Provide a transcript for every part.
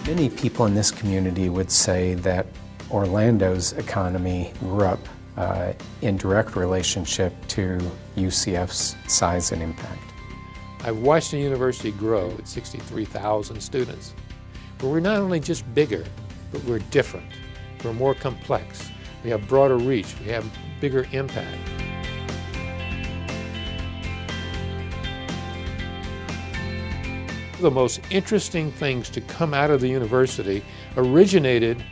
Many people in this community would say that Orlando's economy grew up in direct relationship to UCF's size and impact. I've watched the university grow at 63,000 students. But we're not only just bigger, but we're different. We're more complex. We have broader reach. We have bigger impact. The most interesting things to come out of the university originated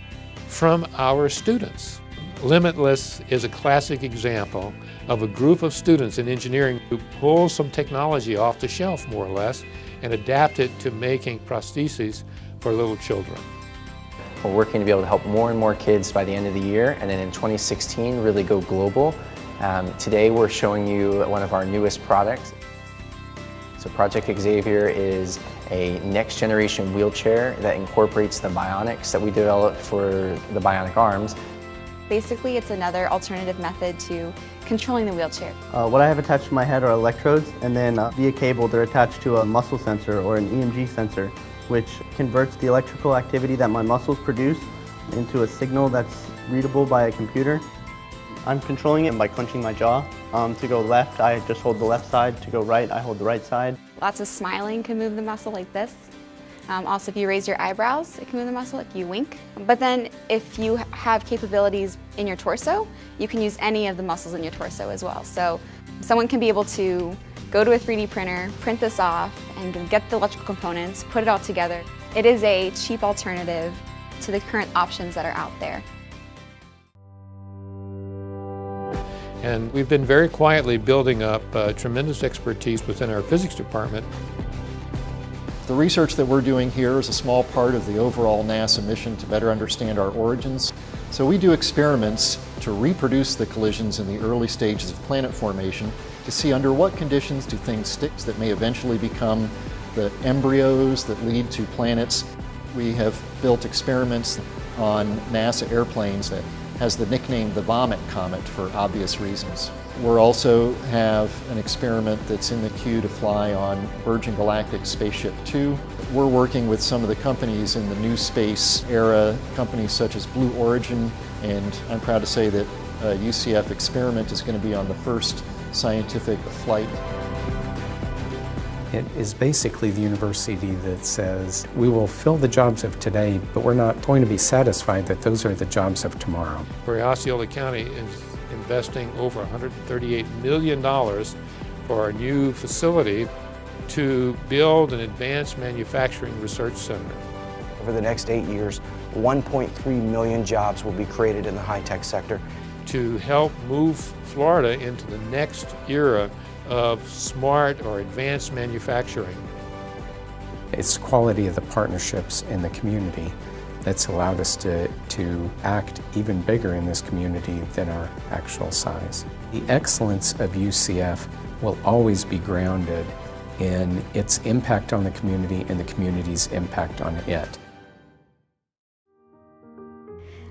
from our students. Limitless is a classic example of a group of students in engineering who pull some technology off the shelf, more or less, and adapt it to making prostheses for little children. We're working to be able to help more and more kids by the end of the year, and then in 2016 really go global. Today we're showing you one of our newest products. So Project Xavier is a next generation wheelchair that incorporates the bionics that we developed for the bionic arms. Basically, it's another alternative method to controlling the wheelchair. What I have attached to my head are electrodes, and then via cable they're attached to a muscle sensor or an EMG sensor, which converts the electrical activity that my muscles produce into a signal that's readable by a computer. I'm controlling it by clenching my jaw. To go left, I just hold the left side. To go right, I hold the right side. Lots of smiling can move the muscle like this. Also, if you raise your eyebrows, it can move the muscle if you wink. But then if you have capabilities in your torso, you can use any of the muscles in your torso as well. So someone can be able to go to a 3D printer, print this off, and get the electrical components, put it all together. It is a cheap alternative to the current options that are out there. And we've been very quietly building up tremendous expertise within our physics department. The research that we're doing here is a small part of the overall NASA mission to better understand our origins. So we do experiments to reproduce the collisions in the early stages of planet formation to see under what conditions do things stick that may eventually become the embryos that lead to planets. We have built experiments on NASA airplanes that has the nickname the Vomit Comet for obvious reasons. We also have an experiment that's in the queue to fly on Virgin Galactic Spaceship 2. We're working with some of the companies in the new space era, companies such as Blue Origin, and I'm proud to say that a UCF experiment is going to be on the first scientific flight. It is basically the university that says, we will fill the jobs of today, but we're not going to be satisfied that those are the jobs of tomorrow. Where Osceola County is investing over $138 million for our new facility to build an advanced manufacturing research center. Over the next 8 years, 1.3 million jobs will be created in the high-tech sector. To help move Florida into the next era of smart or advanced manufacturing. It's quality of the partnerships in the community that's allowed us to act even bigger in this community than our actual size. The excellence of UCF will always be grounded in its impact on the community and the community's impact on it.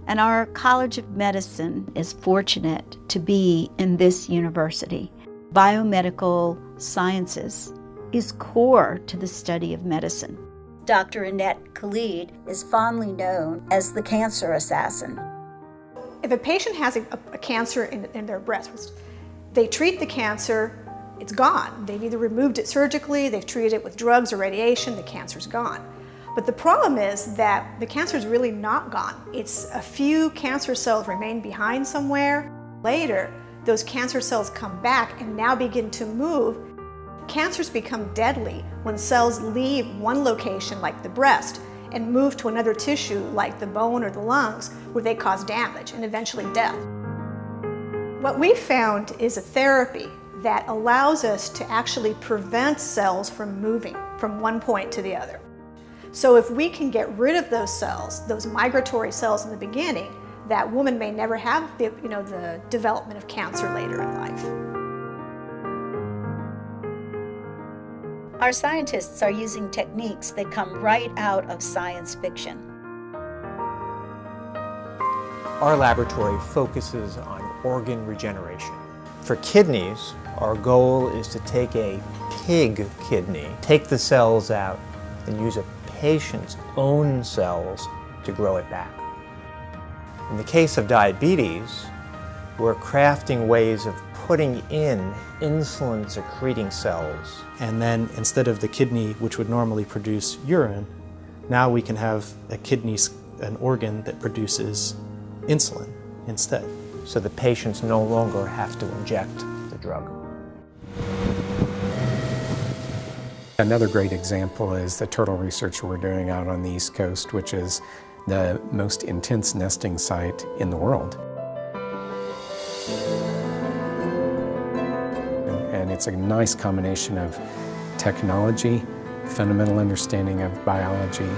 And our College of Medicine is fortunate to be in this university. Biomedical sciences is core to the study of medicine. Dr. Annette Khalid is fondly known as the cancer assassin. If a patient has a cancer in their breast, they treat the cancer, it's gone. They've either removed it surgically, they've treated it with drugs or radiation, the cancer's gone. But the problem is that the cancer is really not gone. It's a few cancer cells remain behind somewhere. Later, those cancer cells come back and now begin to move. Cancers become deadly when cells leave one location, like the breast, and move to another tissue, like the bone or the lungs, where they cause damage and eventually death. What we found is a therapy that allows us to actually prevent cells from moving from one point to the other. So if we can get rid of those cells, those migratory cells in the beginning, that woman may never have the development of cancer later in life. Our scientists are using techniques that come right out of science fiction. Our laboratory focuses on organ regeneration. For kidneys, our goal is to take a pig kidney, take the cells out, and use a patient's own cells to grow it back. In the case of diabetes, we're crafting ways of putting in insulin-secreting cells. And then instead of the kidney, which would normally produce urine, now we can have a kidney, an organ that produces insulin instead. So the patients no longer have to inject the drug. Another great example is the turtle research we're doing out on the East Coast, which is the most intense nesting site in the world. And it's a nice combination of technology, fundamental understanding of biology,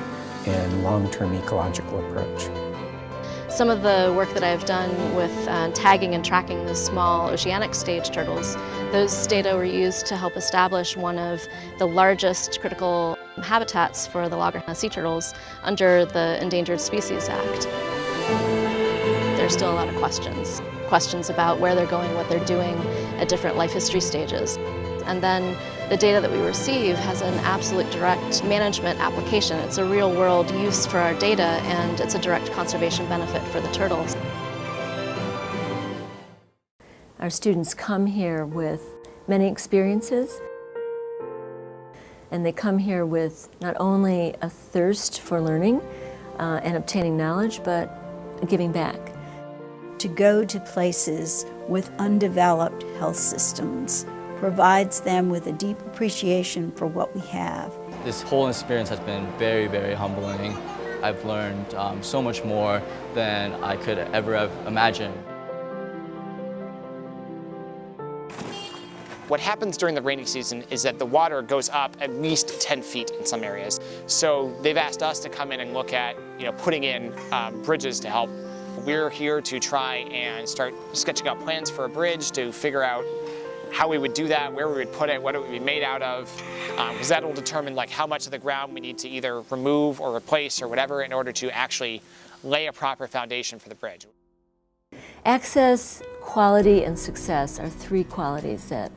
and long-term ecological approach. Some of the work that I've done with tagging and tracking the small oceanic stage turtles, those data were used to help establish one of the largest critical habitats for the loggerhead sea turtles under the Endangered Species Act. There's still a lot of questions about where they're going, what they're doing at different life history stages. And then the data that we receive has an absolute direct management application. It's a real-world use for our data, and it's a direct conservation benefit for the turtles. Our students come here with many experiences, and they come here with not only a thirst for learning and obtaining knowledge, but giving back. To go to places with undeveloped health systems provides them with a deep appreciation for what we have. This whole experience has been very, very humbling. I've learned so much more than I could ever have imagined. What happens during the rainy season is that the water goes up at least 10 feet in some areas. So they've asked us to come in and look at, putting in bridges to help. We're here to try and start sketching out plans for a bridge to figure out how we would do that, where we would put it, what it would be made out of, because that will determine how much of the ground we need to either remove or replace or whatever in order to actually lay a proper foundation for the bridge. Access, quality, and success are three qualities that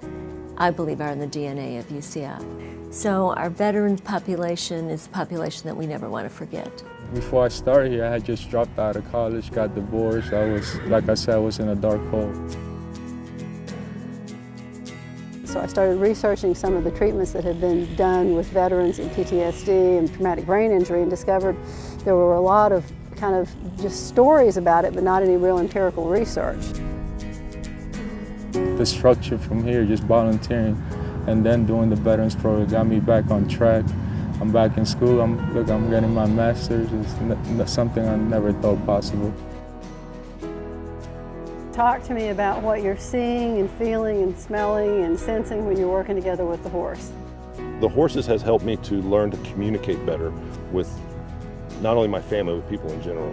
I believe are in the DNA of UCF. So our veterans population is a population that we never want to forget. Before I started here, I had just dropped out of college, got divorced. I was, like I said, I was in a dark hole. So I started researching some of the treatments that had been done with veterans in PTSD and traumatic brain injury, and discovered there were a lot of kind of just stories about it, but not any real empirical research. The structure from here, just volunteering and then doing the veterans program, got me back on track. I'm back in school. I'm getting my master's. It's something I never thought possible. Talk to me about what you're seeing and feeling and smelling and sensing when you're working together with the horse. The horses has helped me to learn to communicate better with not only my family, but people in general.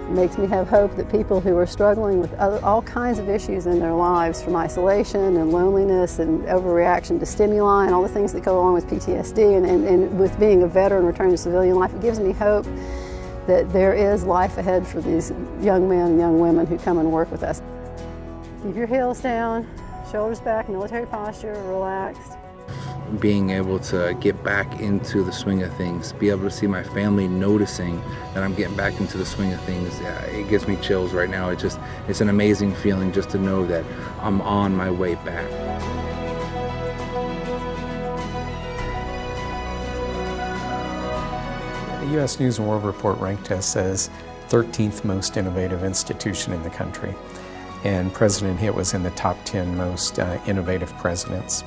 It makes me have hope that people who are struggling with all kinds of issues in their lives, from isolation and loneliness and overreaction to stimuli and all the things that go along with PTSD and with being a veteran returning to civilian life, it gives me hope that there is life ahead for these young men and young women who come and work with us. Keep your heels down, shoulders back, military posture, relaxed. Being able to get back into the swing of things, be able to see my family noticing that I'm getting back into the swing of things, it gives me chills right now. It's an amazing feeling just to know that I'm on my way back. The U.S. News & World Report ranked us as 13th most innovative institution in the country, and President Hitt was in the top 10 most innovative presidents.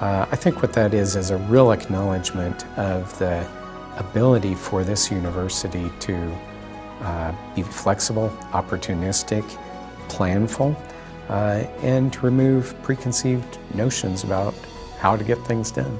I think what that is a real acknowledgement of the ability for this university to be flexible, opportunistic, planful, and to remove preconceived notions about how to get things done.